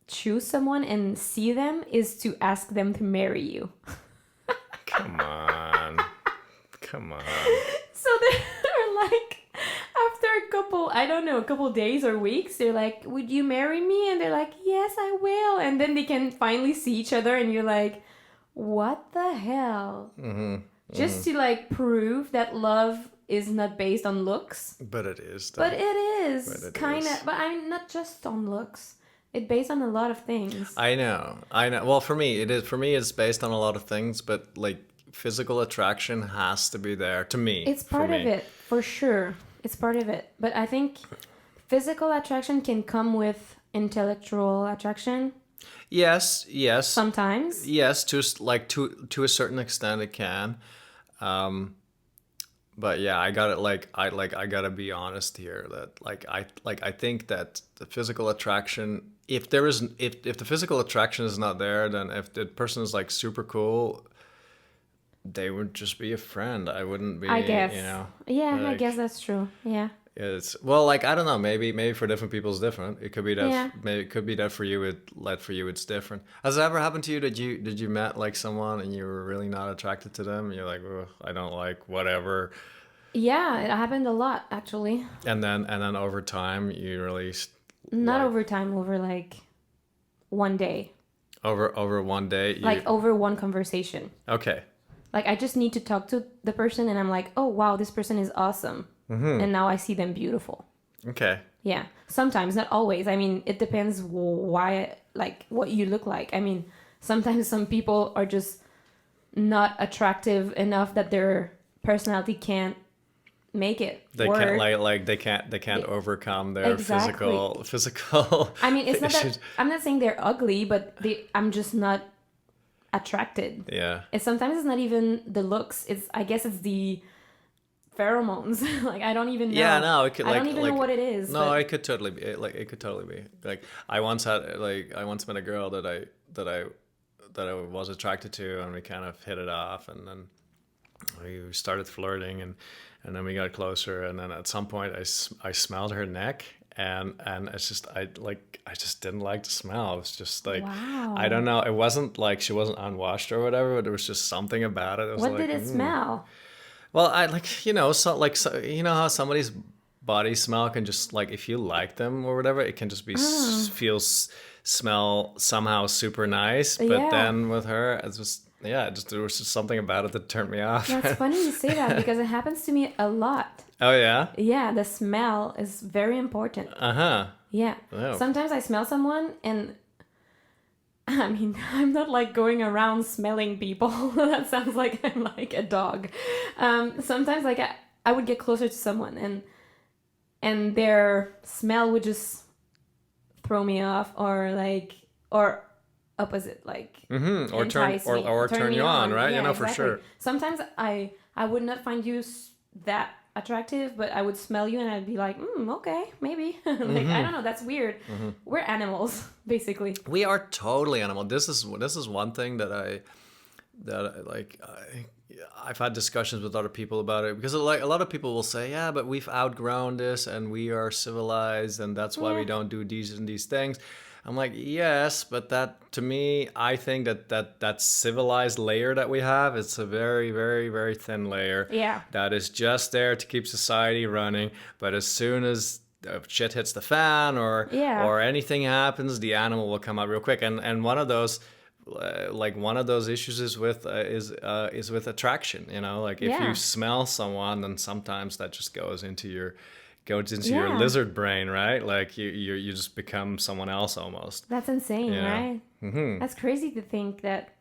choose someone and see them is to ask them to marry you. Come on. So they're like, after a couple days or weeks, they're like, would you marry me? And they're like, yes, I will. And then they can finally see each other, and you're like, what the hell? Just to like prove that love is not based on looks. But it is. But it is kind of. But I'm not just on looks. It's based on a lot of things. I know. Well, for me, it is. For me, it's based on a lot of things, but like physical attraction has to be there to me. It's part of it, for sure. It's part of it. But I think physical attraction can come with intellectual attraction. Yes. Sometimes. Yes, to a certain extent, it can. But yeah, I gotta be honest here that I think that the physical attraction, if the physical attraction is not there, then if the person is like super cool, they would just be a friend. I wouldn't be. I guess. Yeah, like, I guess that's true. Yeah. It's like I don't know. Maybe for different people it's different. It could be that. Yeah. Maybe it could be that for you. It's different. Has it ever happened to you? Did you met like someone and you were really not attracted to them? You're like, I don't like whatever. Yeah, it happened a lot actually. And then over time you really. Not over time. Over like one day. Over one day. Like over one conversation. Okay. Like I just need to talk to the person, and I'm like, oh wow, this person is awesome. And now I see them beautiful. Okay. Yeah. Sometimes, not always. I mean, it depends why, like, what you look like. I mean, sometimes some people are just not attractive enough that their personality can't make it they work. Can't they can't overcome their physical I mean, it's not issues. that I'm not saying they're ugly, but I'm just not attracted. Yeah. Sometimes it's not even the looks. I guess it's the pheromones. Like I don't even know. Yeah, no, it could. I don't even know what it is. No, it could totally be. It could totally be. Like I once met a girl that I was attracted to, and we kind of hit it off, and then we started flirting, and then we got closer, and then at some point I smelled her neck, and it's just I just didn't like the smell. It was just like, wow. I don't know. It wasn't like she wasn't unwashed or whatever, but there was just something about it. It was what did it smell? Well, I you know how somebody's body smell can just like, if you like them or whatever, it can just be smell somehow super nice. But then with her, it's just there was just something about it that turned me off. That's funny you say that because it happens to me a lot. Oh yeah? Yeah, the smell is very important. Yeah. Oh. Sometimes I smell someone, and I mean, I'm not like going around smelling people. That sounds like I'm like a dog. Sometimes like I would get closer to someone, and their smell would just throw me off, or opposite, like or turn you on, right? Yeah, for sure. Sometimes I would not find you that attractive, but I would smell you and I'd be like, okay, maybe. Like, I don't know, that's weird. We're animals, basically. We are totally animal. This is one thing that I've had discussions with other people about it, because like a lot of people will say, yeah, but we've outgrown this and we are civilized and that's why we don't do these and these things. I'm like, yes, but that, to me, I think that civilized layer that we have, it's a very, very, very thin layer. Yeah. That is just there to keep society running. But as soon as shit hits the fan or anything happens, the animal will come out real quick. And one of those, one of those issues is with attraction. You know, like if you smell someone, then sometimes that just goes into your lizard brain, right? Like you just become someone else almost. That's insane, right? That's crazy to think that,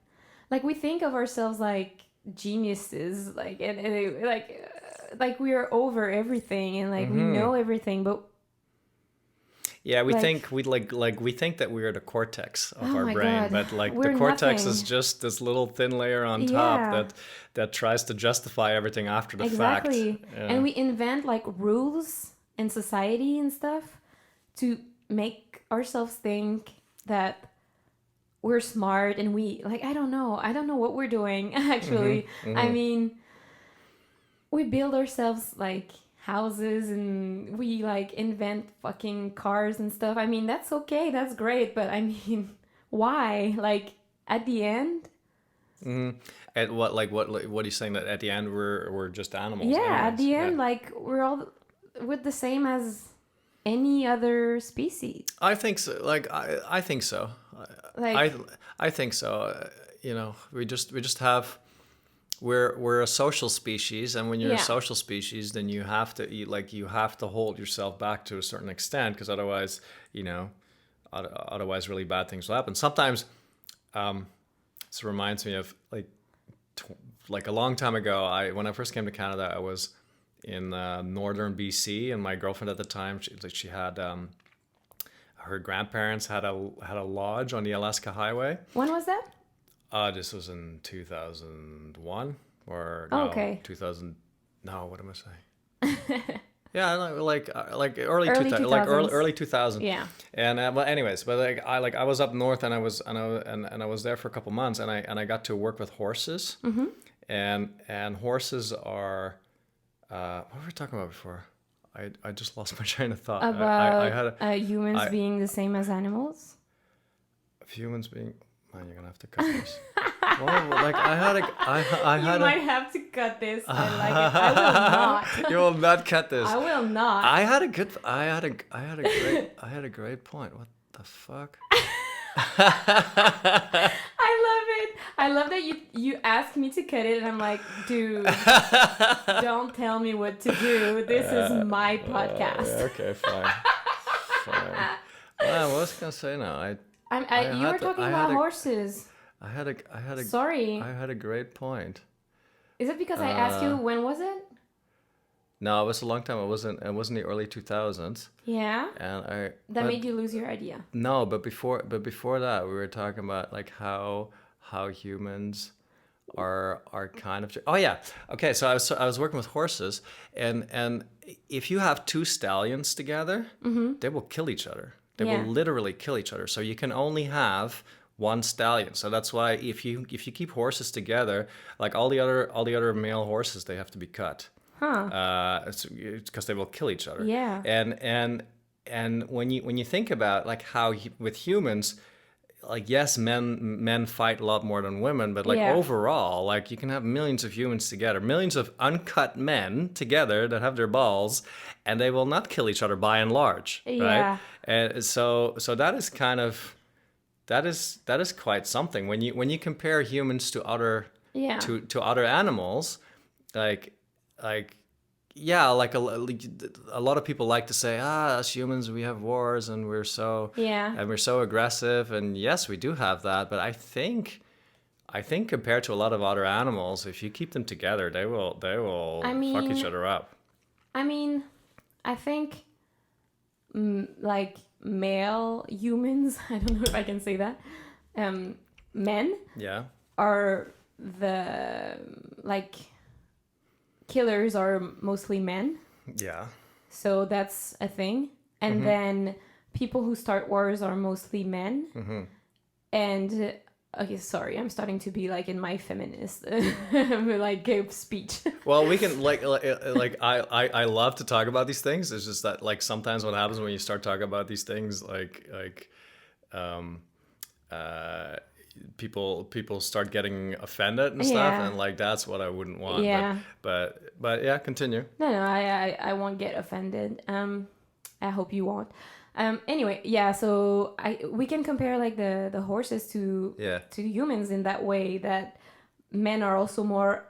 like, we think of ourselves like geniuses, like and like we are over everything and like we know everything, but we think we think that we are the cortex of our God. brain, but like We're the cortex nothing. is just this little thin layer on top that tries to justify everything after the fact. Exactly. And we invent like rules in society and stuff to make ourselves think that we're smart and we, like, I don't know what we're doing actually. I mean, we build ourselves like houses and we like invent fucking cars and stuff. I mean, that's okay, that's great, but I mean, why? Like, at the end, At what are you saying, that at the end we're just animals? at the end, like, we're all the same as any other species. I think so. Like I think so. Like, I think so. You know, we just have. We're a social species, and when you're a social species, then you have to hold yourself back to a certain extent, because otherwise, otherwise really bad things will happen. Sometimes, this reminds me of like a long time ago. When I first came to Canada, I was in northern BC, and my girlfriend at the time, she had her grandparents had a lodge on the Alaska Highway. when was that? This was in 2001 or 2000. No, what am I saying? Yeah, like early 2000s. 2000, like early 2000. Yeah. And but anyways, but I was up north, and I was there for a couple months, and I got to work with horses. And horses are what were we talking about before? I just lost my train of thought. About humans being the same as animals. Humans being. Man, you're gonna have to cut this. Well, like I had. You might have to cut this. I like it. I will not. You will not cut this. I will not. I had a great point. What the fuck? I love it. I love that you asked me to cut it, and I'm like, dude, don't tell me what to do. This is my podcast. Okay, fine. What was I gonna say now? You were talking about horses. I had a. Sorry. I had a great point. Is it because I asked you when was it? No, it was a long time. It wasn't the early 2000s. Yeah. And that made you lose your idea. No, but before that, we were talking about like how humans are kind of. Oh yeah. Okay. So I was working with horses, and if you have two stallions together, they will kill each other. They will literally kill each other. So you can only have one stallion. So that's why if you keep horses together, like all the other male horses, they have to be cut. It's because they will kill each other. Yeah. And when you think about like how with humans, like yes, men fight a lot more than women, but like overall, like you can have millions of humans together, millions of uncut men together that have their balls, and they will not kill each other by and large, right? And so that is kind of that is quite something when you compare humans to other to other animals, like a lot of people like to say, as humans we have wars and we're so aggressive, and yes, we do have that, but I think compared to a lot of other animals, if you keep them together, they will fuck each other up. I mean, I think like male humans, I don't know if I can say that, men are the like killers are mostly men. Yeah. So that's a thing. And then people who start wars are mostly men. And okay, sorry, I'm starting to be like in my feminist like speech. Well, we can like I love to talk about these things. It's just that like sometimes what happens when you start talking about these things, people start getting offended and stuff, and like that's what I wouldn't want. Yeah. But yeah, continue. No, I won't get offended. I hope you won't. Anyway, yeah. So we can compare like the horses to humans in that way, that men are also more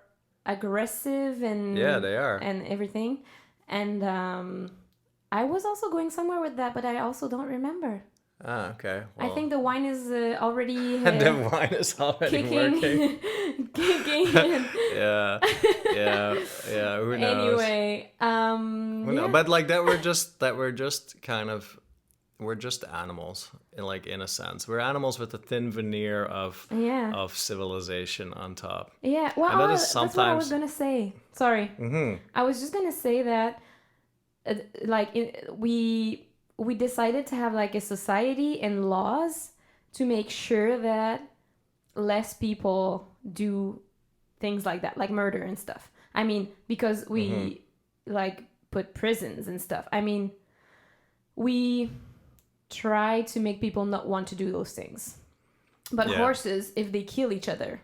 aggressive and they are, and everything. And I was also going somewhere with that, but I also don't remember. Ah, okay. Well, I think the wine is already the wine is already working. kicking. Yeah. Who knows? Anyway, but like we're just animals in a sense. We're animals with a thin veneer of civilization on top. Yeah. Well, and that is that's what I was gonna say. Sorry. I was just gonna say that, we decided to have like a society and laws to make sure that less people do things like that, like murder and stuff. I mean, because we like put prisons and stuff. I mean, we try to make people not want to do those things. But horses, if they kill each other,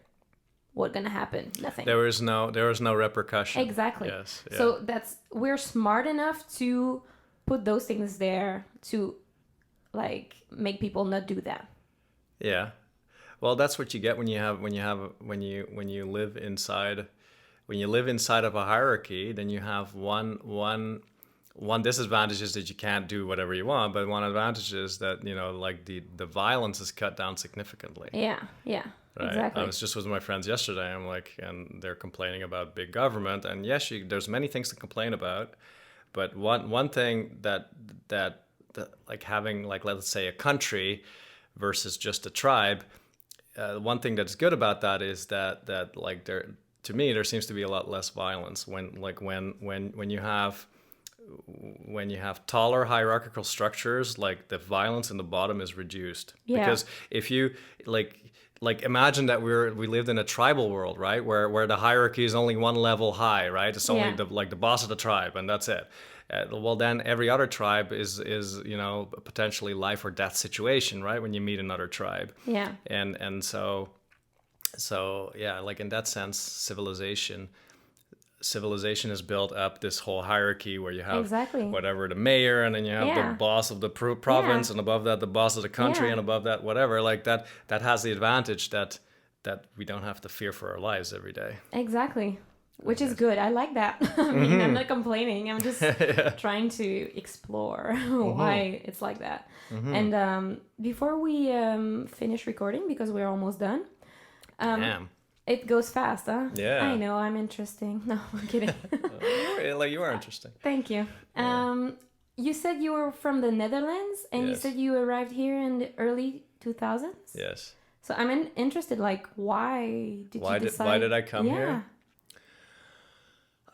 what's gonna happen? Nothing. There is no repercussion. Exactly. Yes. Yeah. So we're smart enough to put those things there to like make people not do that. Yeah. Well, that's what you get when you live inside of a hierarchy. Then you have one disadvantage is that you can't do whatever you want, but one advantage is that like the violence is cut down significantly. Yeah. Right? Exactly. I was just with my friends yesterday. I'm like, and they're complaining about big government, and yes, there's many things to complain about. But one thing that like having, like, let's say a country versus just a tribe, one thing that's good about that is that like there seems to be a lot less violence when you have taller hierarchical structures, like the violence in the bottom is reduced. Because if you like imagine that we lived in a tribal world, right, where the hierarchy is only one level high, right? It's only the boss of the tribe, and that's it. Well, then every other tribe is a potentially life or death situation, right? When you meet another tribe. Yeah. And so yeah, like in that sense, civilization has built up this whole hierarchy where you have whatever, the mayor, and then you have the boss of the province, and above that the boss of the country, and above that whatever, like that has the advantage that we don't have to fear for our lives every day. Exactly. Which is good. I like that. I mean, I'm not complaining. I'm just trying to explore why it's like that. And before we finish recording, because we're almost done, it goes fast, huh? Yeah. I know, I'm interesting. No, I'm kidding. Like, you are interesting. Thank you. You said you were from the Netherlands, and you said you arrived here in the early 2000s? Yes. So I'm interested, like, why did you decide? Why did I come here?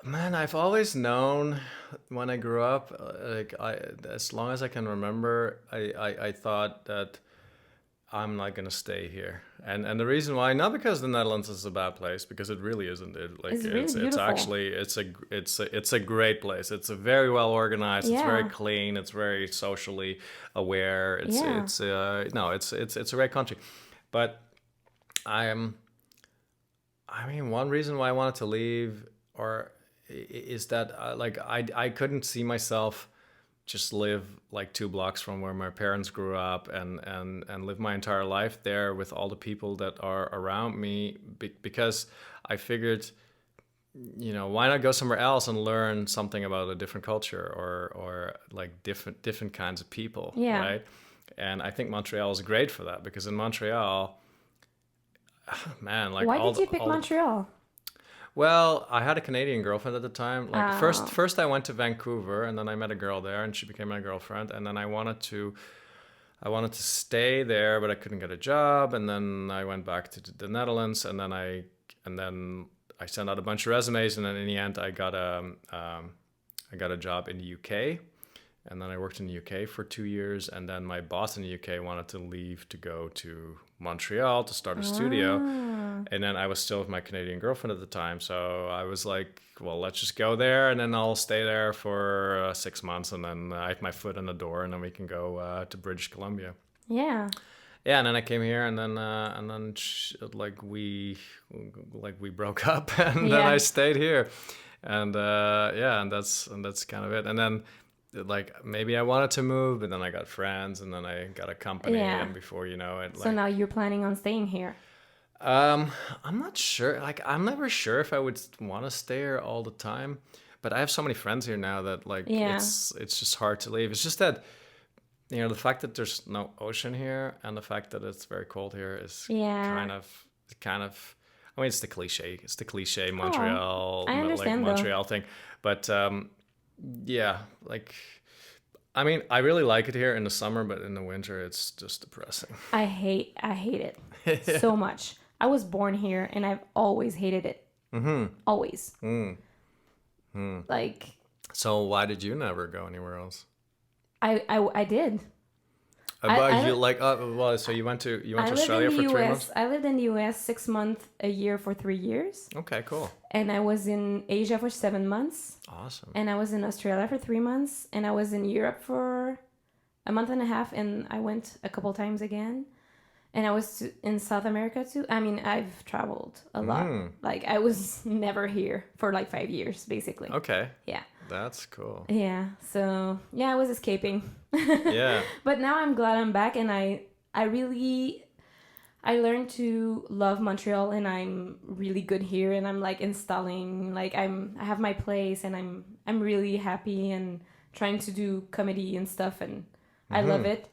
Man, I've always known when I grew up, as long as I can remember, I thought that I'm not gonna stay here, and the reason why, not because the Netherlands is a bad place, because it really isn't. It's actually it's a great place. It's a very well organized. It's very clean. It's very socially aware. It's a great country, but one reason why I wanted to leave is that I couldn't see myself just live like 2 blocks from where my parents grew up and live my entire life there with all the people that are around me, because I figured, why not go somewhere else and learn something about a different culture or like different kinds of people, right? And I think Montreal is great for that, because in Montreal, man, like, why did you pick Montreal? Well, I had a Canadian girlfriend at the time. Like first I went to Vancouver, and then I met a girl there, and she became my girlfriend. And then I wanted to stay there, but I couldn't get a job. And then I went back to the Netherlands, and then I sent out a bunch of resumes, and then in the end, I got a job in the UK, and then I worked in the UK for 2 years, and then my boss in the UK wanted to leave to go to Montreal to start a studio, and then I was still with my Canadian girlfriend at the time, so I was like, well, let's just go there, and then I'll stay there for 6 months, and then I have my foot in the door, and then we can go to British Columbia. Yeah. Yeah, and then I came here, and then we broke up, and then I stayed here, and and that's kind of it. And then like maybe I wanted to move, but then I got friends, and then I got a company, and before you know it, so now you're planning on staying here. I'm not sure. Like I'm never sure if I would want to stay here all the time, but I have so many friends here now that like it's just hard to leave. It's just that. You know, the fact that there's no ocean here and the fact that it's very cold here is kind of. I mean, it's the cliche Montreal, I understand, Montreal thing, but like, I mean, I really like it here in the summer, but in the winter, it's just depressing. I hate it so much. I was born here, and I've always hated it. Mm-hmm. Always. Mm. Like. So why did you never go anywhere else? I did. So you went to Australia for 3 months? I lived in the US 6 months a year for 3 years. Okay, cool. And I was in Asia for 7 months. Awesome. And I was in Australia for 3 months. And I was in Europe for a month and a half. And I went a couple times again. And I was in South America too. I mean, I've traveled a lot. Like I was never here for like 5 years, basically. Okay. Yeah. That's cool. Yeah. So yeah, I was escaping. Yeah. But now I'm glad I'm back, and I learned to love Montreal, and I'm really good here, and I'm like installing, like I have my place, and I'm really happy and trying to do comedy and stuff, and I love it.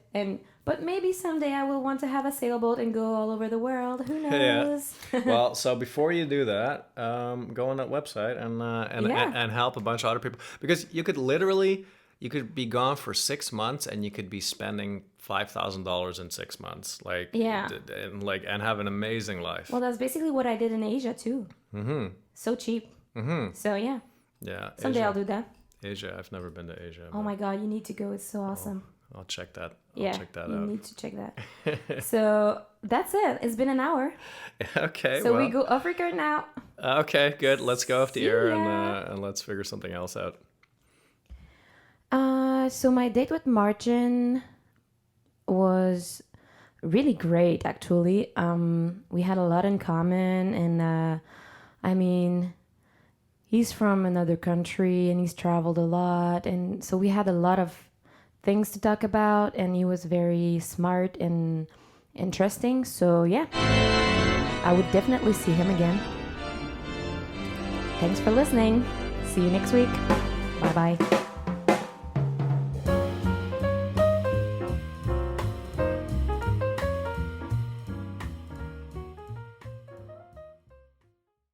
But maybe someday I will want to have a sailboat and go all over the world. Who knows? Yeah. Well, so before you do that, go on that website and help a bunch of other people, because you could be gone for 6 months and you could be spending $5,000 in 6 months, and have an amazing life. Well, that's basically what I did in Asia too. Mm-hmm. So cheap. Mm-hmm. So yeah. Yeah. Someday I'll do that. Asia, I've never been to Asia. Oh my God, you need to go. It's so awesome. I'll check that. Check that out. You need to check that. So that's it. It's been an hour. Okay. So we go off record now. Okay, good. Let's go off the air and let's figure something else out. So my date with Martijn was really great, actually. We had a lot in common, and I mean, he's from another country and he's traveled a lot, and so we had a lot of things to talk about, and he was very smart and interesting. So yeah, I would definitely see him again. Thanks for listening. See you next week. Bye bye.